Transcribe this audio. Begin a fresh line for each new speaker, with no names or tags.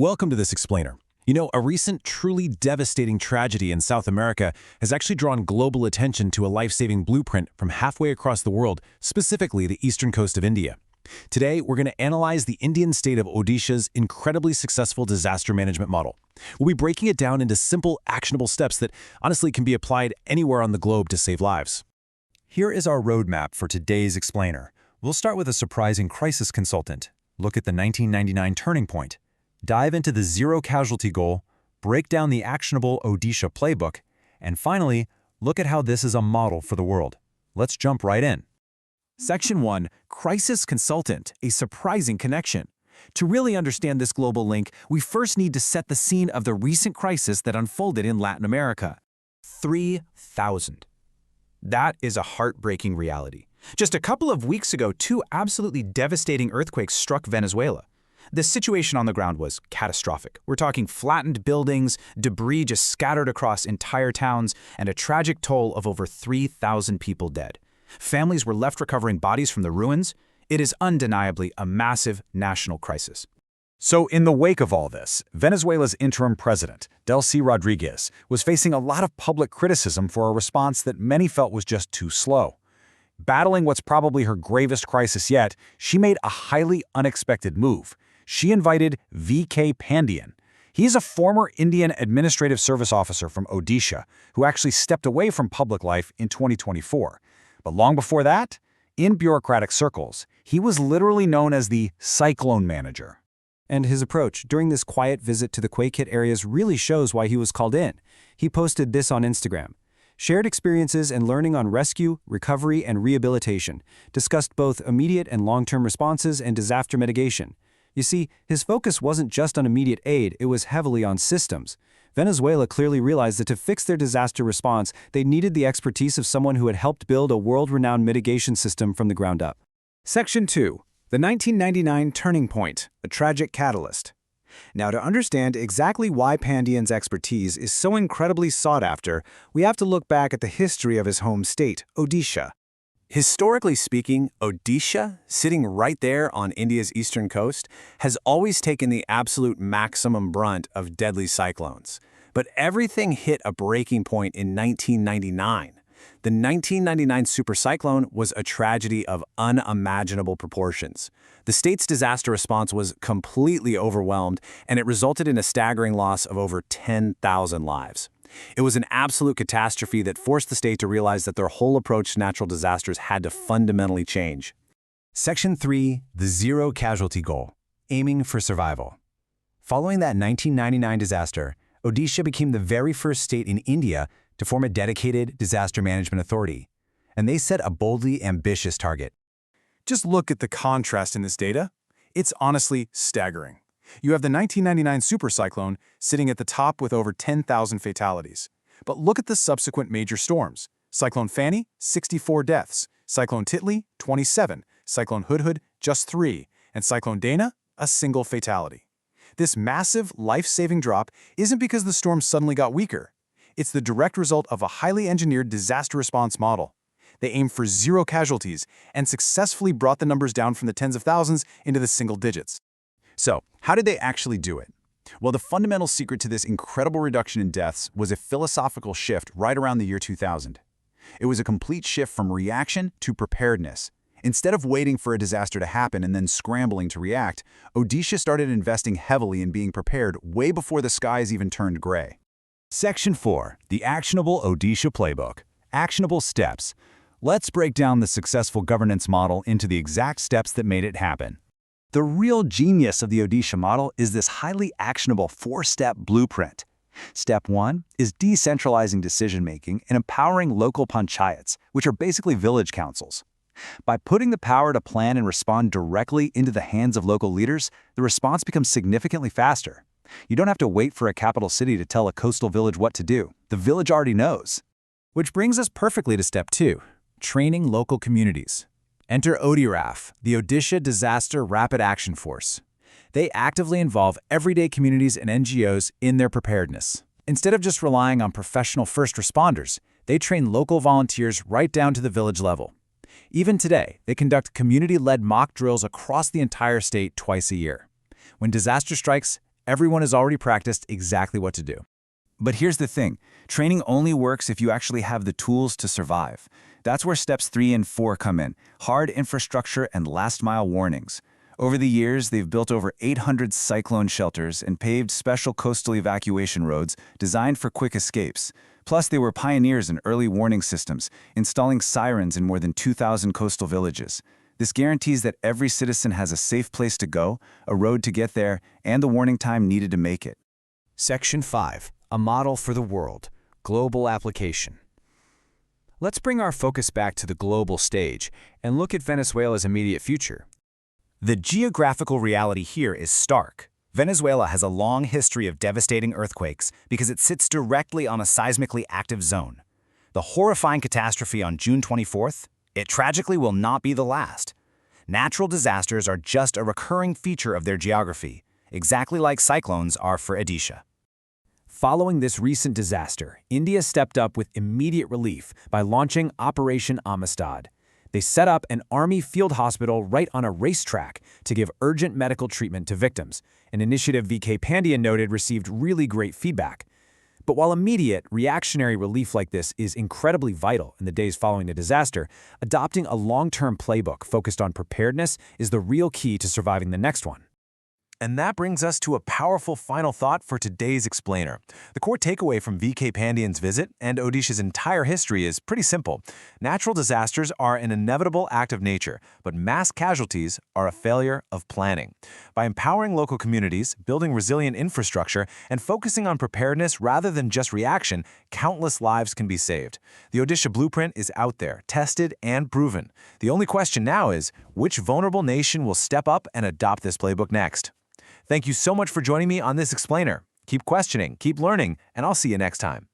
Welcome to this explainer. A recent truly devastating tragedy in South America has actually drawn global attention to a life-saving blueprint from halfway across the world, specifically the eastern coast of India. Today, we're going to analyze the Indian state of Odisha's incredibly successful disaster management model. We'll be breaking it down into simple, actionable steps that honestly can be applied anywhere on the globe to save lives.
Here is our roadmap for today's explainer. We'll start with a surprising crisis consultant, look at the 1999 turning point, dive into the zero-casualty goal, break down the actionable Odisha playbook, and finally, look at how this is a model for the world. Let's jump right in.
Section 1, Crisis Consultant, a surprising connection. To really understand this global link, we first need to set the scene of the recent crisis that unfolded in Latin America. 3,000. That is a heartbreaking reality. Just a couple of weeks ago, two absolutely devastating earthquakes struck Venezuela. The situation on the ground was catastrophic. We're talking flattened buildings, debris just scattered across entire towns, and a tragic toll of over 3,000 people dead. Families were left recovering bodies from the ruins. It is undeniably a massive national crisis.
So in the wake of all this, Venezuela's interim president, Delcy Rodriguez, was facing a lot of public criticism for a response that many felt was just too slow. Battling what's probably her gravest crisis yet, she made a highly unexpected move. She invited V.K. Pandian. He's a former Indian Administrative Service officer from Odisha who actually stepped away from public life in 2024. But long before that, in bureaucratic circles, he was literally known as the cyclone manager.
And his approach during this quiet visit to the quake-hit areas really shows why he was called in. He posted this on Instagram. Shared experiences and learning on rescue, recovery, and rehabilitation. Discussed both immediate and long-term responses and disaster mitigation. You see, his focus wasn't just on immediate aid, it was heavily on systems. Venezuela clearly realized that to fix their disaster response, they needed the expertise of someone who had helped build a world-renowned mitigation system from the ground up. Section 2. The 1999 Turning Point, a Tragic Catalyst. Now, to understand exactly why Pandian's expertise is so incredibly sought after, we have to look back at the history of his home state, Odisha. Historically speaking, Odisha, sitting right there on India's eastern coast, has always taken the absolute maximum brunt of deadly cyclones. But everything hit a breaking point in 1999. The 1999 Super Cyclone was a tragedy of unimaginable proportions. The state's disaster response was completely overwhelmed, and it resulted in a staggering loss of over 10,000 lives. It was an absolute catastrophe that forced the state to realize that their whole approach to natural disasters had to fundamentally change.
Section 3. The zero-casualty goal, aiming for survival. Following that 1999 disaster, Odisha became the very first state in India to form a dedicated disaster management authority, and they set a boldly ambitious target.
Just look at the contrast in this data. It's honestly staggering. You have the 1999 Super Cyclone sitting at the top with over 10,000 fatalities. But look at the subsequent major storms. Cyclone Fani, 64 deaths. Cyclone Titli, 27. Cyclone Hudhud, just 3. And Cyclone Dana, a single fatality. This massive, life-saving drop isn't because the storm suddenly got weaker. It's the direct result of a highly engineered disaster response model. They aimed for zero casualties and successfully brought the numbers down from the tens of thousands into the single digits.
So, how did they actually do it? Well, the fundamental secret to this incredible reduction in deaths was a philosophical shift right around the year 2000. It was a complete shift from reaction to preparedness. Instead of waiting for a disaster to happen and then scrambling to react, Odisha started investing heavily in being prepared way before the skies even turned gray.
Section 4. The actionable Odisha playbook, actionable steps. Let's break down the successful governance model into the exact steps that made it happen. The real genius of the Odisha model is this highly actionable 4-step blueprint. Step 1 is decentralizing decision-making and empowering local panchayats, which are basically village councils. By putting the power to plan and respond directly into the hands of local leaders, the response becomes significantly faster. You don't have to wait for a capital city to tell a coastal village what to do. The village already knows.
Which brings us perfectly to Step 2, training local communities. Enter ODRAF, the Odisha Disaster Rapid Action Force. They actively involve everyday communities and NGOs in their preparedness. Instead of just relying on professional first responders, they train local volunteers right down to the village level. Even today, they conduct community-led mock drills across the entire state twice a year. When disaster strikes,
Everyone has already practiced exactly what to do.
But here's the thing, training only works if you actually have the tools to survive. That's where steps 3 and 4 come in, hard infrastructure and last-mile warnings. Over the years, they've built over 800 cyclone shelters and paved special coastal evacuation roads designed for quick escapes. Plus, they were pioneers in early warning systems, installing sirens in more than 2,000 coastal villages. This guarantees that every citizen has a safe place to go, a road to get there, and the warning time needed to make it.
Section 5. A model for the world. Global application. Let's bring our focus back to the global stage and look at Venezuela's immediate future.
The geographical reality here is stark. Venezuela has a long history of devastating earthquakes because it sits directly on a seismically active zone. The horrifying catastrophe on June 24th, it tragically will not be the last. Natural disasters are just a recurring feature of their geography, exactly like cyclones are for Odisha.
Following this recent disaster, India stepped up with immediate relief by launching Operation Amistad. They set up an army field hospital right on a racetrack to give urgent medical treatment to victims, an initiative VK Pandya noted received really great feedback. But while immediate, reactionary relief like this is incredibly vital in the days following a disaster, adopting a long-term playbook focused on preparedness is the real key to surviving the next one.
And that brings us to a powerful final thought for today's explainer. The core takeaway from VK Pandyan's visit and Odisha's entire history is pretty simple. Natural disasters are an inevitable act of nature, but mass casualties are a failure of planning. By empowering local communities, building resilient infrastructure, and focusing on preparedness rather than just reaction, countless lives can be saved. The Odisha blueprint is out there, tested and proven. The only question now is, which vulnerable nation will step up and adopt this playbook next? Thank you so much for joining me on this explainer. Keep questioning, keep learning, and I'll see you next time.